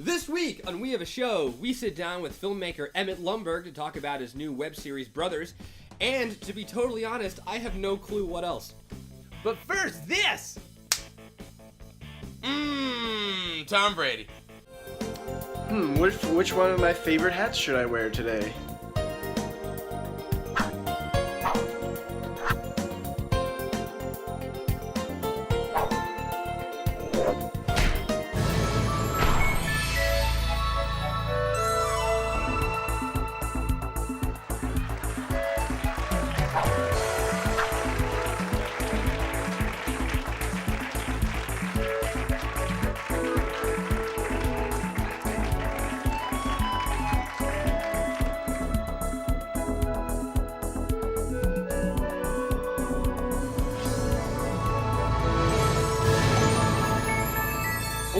This week on We Have a Show, we sit down with filmmaker Emmett Lundberg to talk about his new web series Brothers, and to be totally honest, I have no clue what else. But first, this! Tom Brady. Which one of my favorite hats should I wear today?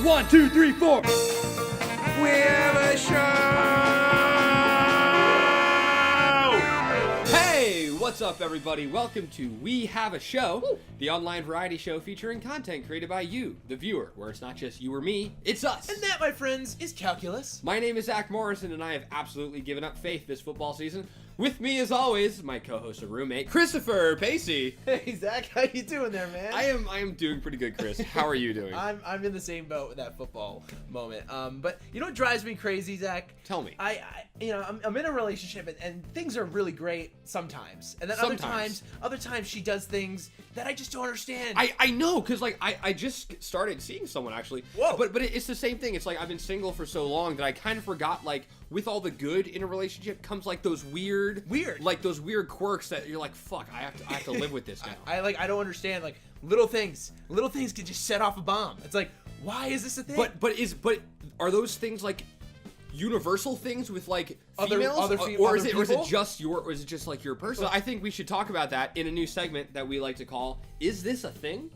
One, two, three, four. We have a show! Hey, what's up, everybody? Welcome to We Have a Show, the online variety show featuring content created by you, the viewer, where it's not just you or me, it's us. And that, my friends, is calculus. My name is Zach Morrison, and I have absolutely given up faith this football season. With me, as always, my co-host and roommate, Christopher Pasi. Hey, Zach, how you doing there, man? I am doing pretty good, Chris. How are you doing? I'm in the same boat with that football moment. But you know what drives me crazy, Zach? Tell me. I'm in a relationship and things are really great sometimes, and then other times she does things that I just don't understand. I know, because like I just started seeing someone actually. Whoa. But it's the same thing. It's like I've been single for so long that I kind of forgot, like, with all the good in a relationship comes like those weird quirks that you're like, fuck, I have to live with this now. I don't understand, like, little things can just set off a bomb. It's like, why is this a thing? But are those things like universal things with like females, or is it just like your person? So I think we should talk about that in a new segment that we like to call "Is This a Thing?"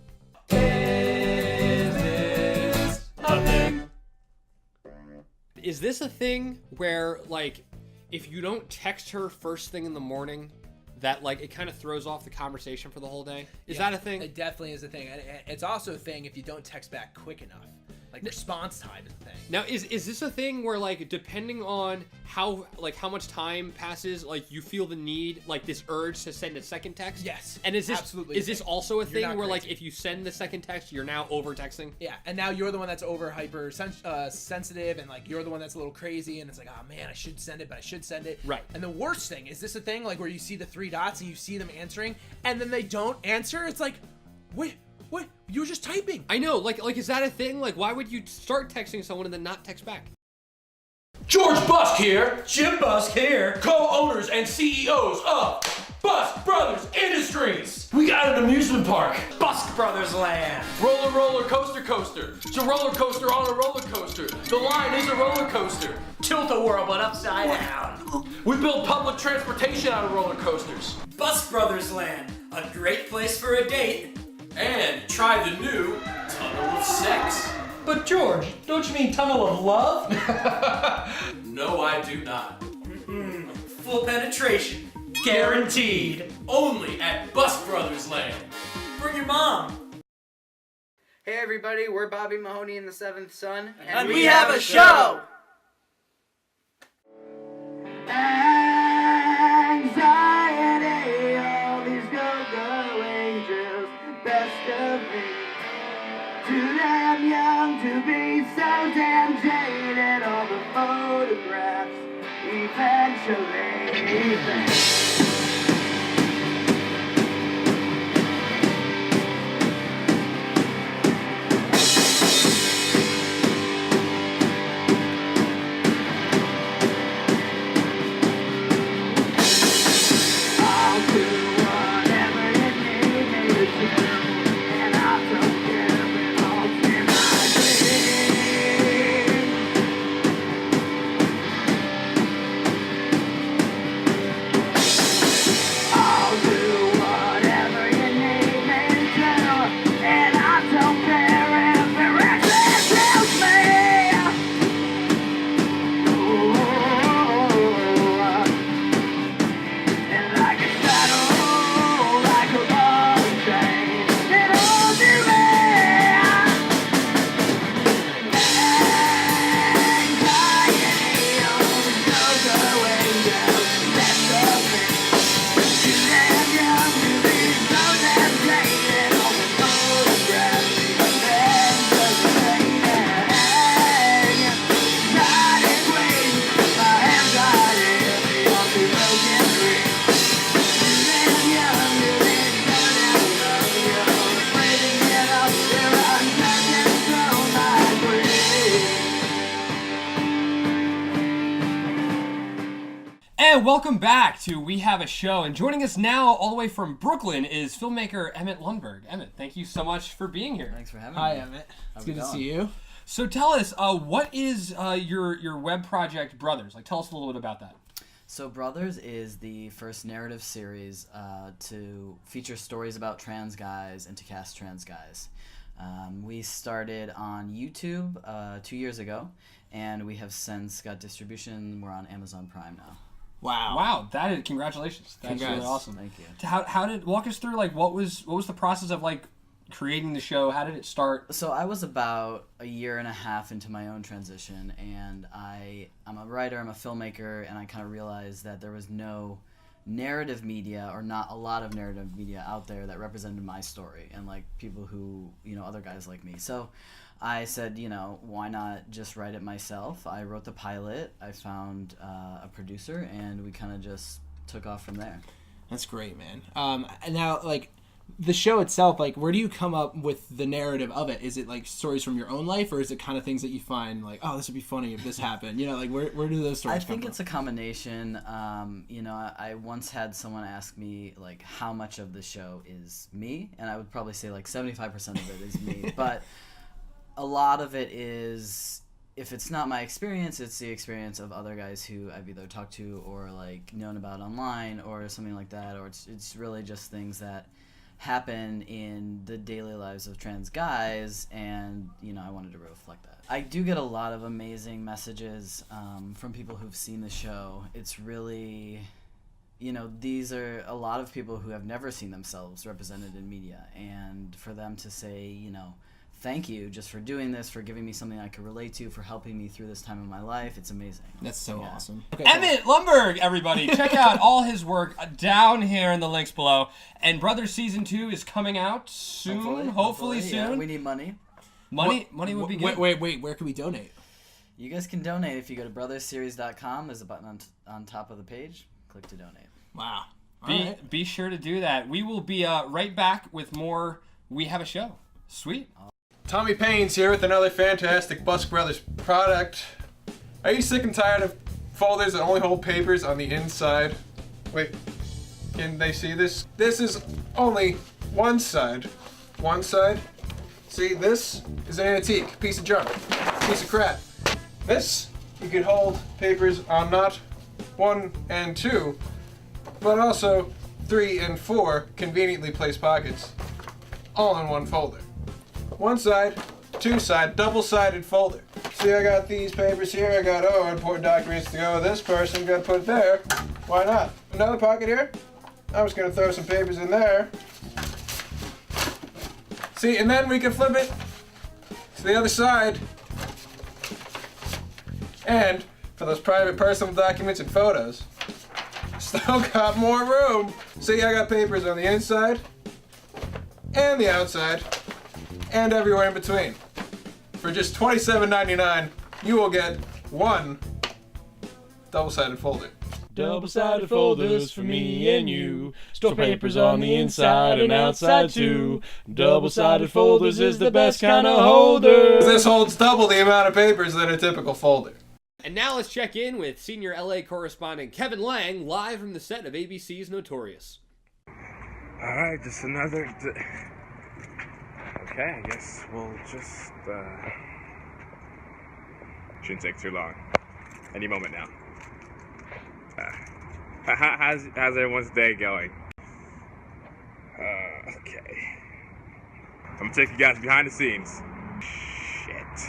Is this a thing where, like, if you don't text her first thing in the morning, that, like, it kind of throws off the conversation for the whole day? Is that a thing? It definitely is a thing. And it's also a thing if you don't text back quick enough. Like, response time is a thing. Now, is this a thing where, like, depending on how much time passes, like, you feel the need, like, this urge to send a second text? Yes. And is this absolutely is this also a thing where, crazy. like, if you send the second text, you're now over texting? Yeah, and now you're the one that's over hyper sensitive, and, like, you're the one that's a little crazy, and it's like, oh man, I should send it, but I should send it. Right. And the worst thing is this a thing, like, where you see the three dots and you see them answering, and then they don't answer? It's like, wait. What? You were just typing. I know. Like, is that a thing? Like, why would you start texting someone and then not text back? George Busk here, Jim Busk here, co-owners and CEOs of Busk Brothers Industries. We got an amusement park, Busk Brothers Land. roller coaster. It's a roller coaster on a roller coaster. The line is a roller coaster. Tilt-a-whirl, but upside down. We build public transportation out of roller coasters. Busk Brothers Land, a great place for a date. And try the new Tunnel of Sex. But George, don't you mean Tunnel of Love? No, I do not. Full penetration. Guaranteed. Only at Busk Brothers Land. Bring your mom. Hey everybody, we're Bobby Mahoney and the Seventh Son, And we have a show! Anxiety, all these go-go angels, best of me. Too damn young to be so damn jaded, all the photographs eventually. And welcome back to We Have a Show. And joining us now, all the way from Brooklyn, is filmmaker Emmett Lundberg. Emmett, thank you so much for being here. Thanks for having me. Hi, Emmett. It's good to see you. So tell us, what is your web project, Brothers? Like, tell us a little bit about that. So Brothers is the first narrative series to feature stories about trans guys and to cast trans guys. We started on YouTube 2 years ago, and we have since got distribution. We're on Amazon Prime now. Wow! Congratulations! That's Congrats. really awesome. Thank you. How did walk us through like what was the process of like creating the show? How did it start? So I was about a year and a half into my own transition, and I'm a writer, I'm a filmmaker, and I kind of realized that there was no narrative media, or not a lot of narrative media out there that represented my story and like people who, other guys like me. So I said, why not just write it myself? I wrote the pilot, I found a producer, and we kind of just took off from there. That's great, man. And now, like, the show itself, like, where do you come up with the narrative of it? Is it like stories from your own life, or is it kind of things that you find like, oh, this would be funny if this happened? Like, where do those stories come from? I think it's a combination. I once had someone ask me like how much of the show is me, and I would probably say like 75% of it is me, but a lot of it is, if it's not my experience, it's the experience of other guys who I've either talked to or like known about online or something like that, or it's really just things that happen in the daily lives of trans guys, and I wanted to reflect that. I do get a lot of amazing messages from people who've seen the show. It's really, these are a lot of people who have never seen themselves represented in media, and for them to say, thank you just for doing this, for giving me something I could relate to, for helping me through this time in my life. It's amazing. That's so awesome. Okay, Emmett Lundberg, everybody. Check out all his work down here in the links below. And Brothers Season 2 is coming out soon. Hopefully soon. Yeah, we need money. Money would be good. Wait. Where can we donate? You guys can donate if you go to brothersseries.com. There's a button on top of the page. Click to donate. Wow. Be sure to do that. We will be right back with more We Have a Show. Sweet. Tommy Payne's here with another fantastic Busk Brothers product. Are you sick and tired of folders that only hold papers on the inside? Wait, can they see this? This is only one side. One side. See, this is an antique, piece of junk, piece of crap. This, you could hold papers on not 1 and 2, but also 3 and 4 conveniently placed pockets, all in one folder. One side, two side, double-sided folder. See, I got these papers here. I got, important documents to go with this person. Gotta put it there. Why not? Another pocket here. I'm just gonna throw some papers in there. See, and then we can flip it to the other side. And for those private personal documents and photos, still got more room. See, I got papers on the inside and the outside, and everywhere in between. For just $27.99, you will get one double-sided folder. Double-sided folders for me and you. Store papers on the inside and outside too. Double-sided folders is the best kind of holder. This holds double the amount of papers than a typical folder. And now let's check in with senior LA correspondent Kevin Lang, live from the set of ABC's Notorious. Alright, just another... Okay, I guess we'll just, shouldn't take too long. Any moment now. How's everyone's day going? Okay. I'm gonna take you guys behind the scenes. Shit.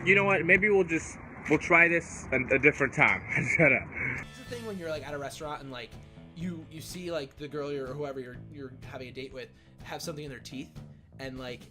You know what? Maybe we'll try this a different time. Shut up. It's the thing when you're like at a restaurant and like you see like the girl or whoever you're having a date with have something in their teeth, and like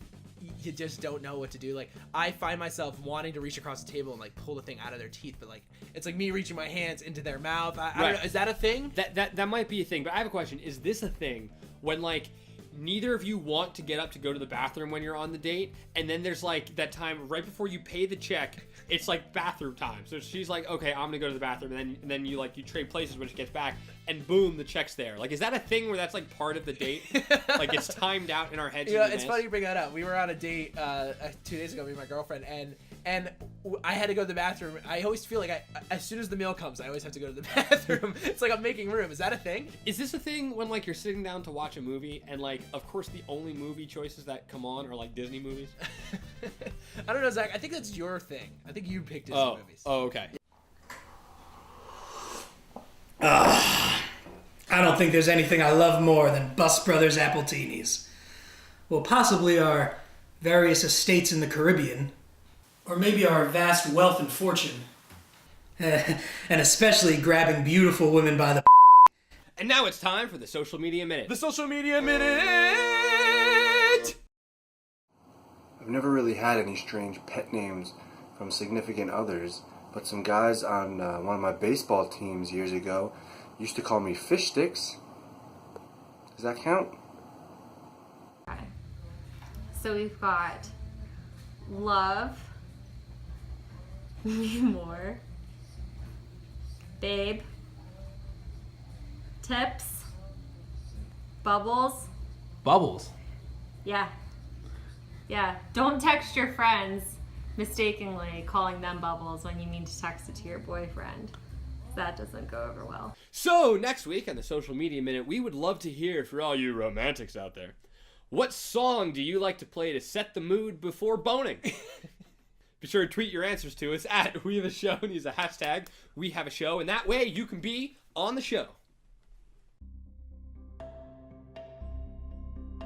you just don't know what to do. Like, I find myself wanting to reach across the table and like pull the thing out of their teeth, but like it's like me reaching my hands into their mouth. I don't know. Is that a thing? That might be a thing, but I have a question. Is this a thing when like neither of you want to get up to go to the bathroom when you're on the date, and then there's like that time right before you pay the check, it's like bathroom time. So she's like, okay, I'm gonna go to the bathroom, and then you trade places when she gets back, and boom, the check's there. Like, is that a thing where that's like part of the date? Like, it's timed out in our heads. Yeah, it's funny you bring that up. We were on a date 2 days ago, me and my girlfriend, and and I had to go to the bathroom. I always feel like as soon as the meal comes, I always have to go to the bathroom. It's like I'm making room. Is that a thing? Is this a thing when like you're sitting down to watch a movie and like, of course, the only movie choices that come on are like Disney movies? I don't know, Zach. I think that's your thing. I think you picked Disney movies. Oh, okay. I don't think there's anything I love more than Bus Brothers Appletinis. Well, possibly our various estates in the Caribbean. Or maybe our vast wealth and fortune. And especially grabbing beautiful women by the And now it's time for the Social Media Minute. The Social Media Minute! I've never really had any strange pet names from significant others, but some guys on one of my baseball teams years ago used to call me Fish Sticks. Does that count? Okay. So we've got Love, Me More, Babe, Tips, Bubbles. Bubbles. Yeah. Don't text your friends mistakenly calling them Bubbles when you mean to text it to your boyfriend. That doesn't go over well. So, next week on the Social Media Minute, we would love to hear for all you romantics out there. What song do you like to play to set the mood before boning? Be sure to tweet your answers to us at We Have a Show and use the hashtag We Have a Show, and that way you can be on the show.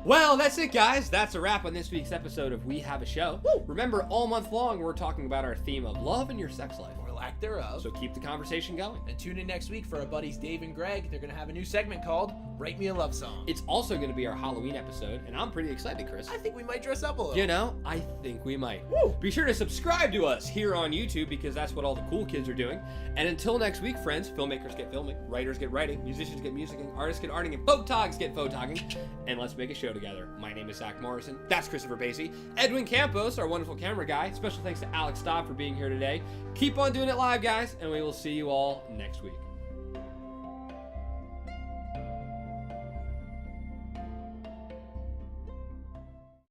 Well, that's it, guys. That's a wrap on this week's episode of We Have a Show. Woo! Remember, all month long, we're talking about our theme of love and your sex life. Or lack thereof. So keep the conversation going. And tune in next week for our buddies Dave and Greg. They're going to have a new segment called Write Me a Love Song. It's also going to be our Halloween episode, and I'm pretty excited, Chris. I think we might dress up a little. You know, I think we might. Woo! Be sure to subscribe to us here on YouTube because that's what all the cool kids are doing. And until next week, friends, filmmakers get filming, writers get writing, musicians get musicking, artists get arting, and photogs get photogging. And let's make a show together. My name is Zach Morrison. That's Christopher Pasi. Edwin Campos, our wonderful camera guy. Special thanks to Alex Staub for being here today. Keep on doing it live, guys, and we will see you all next week.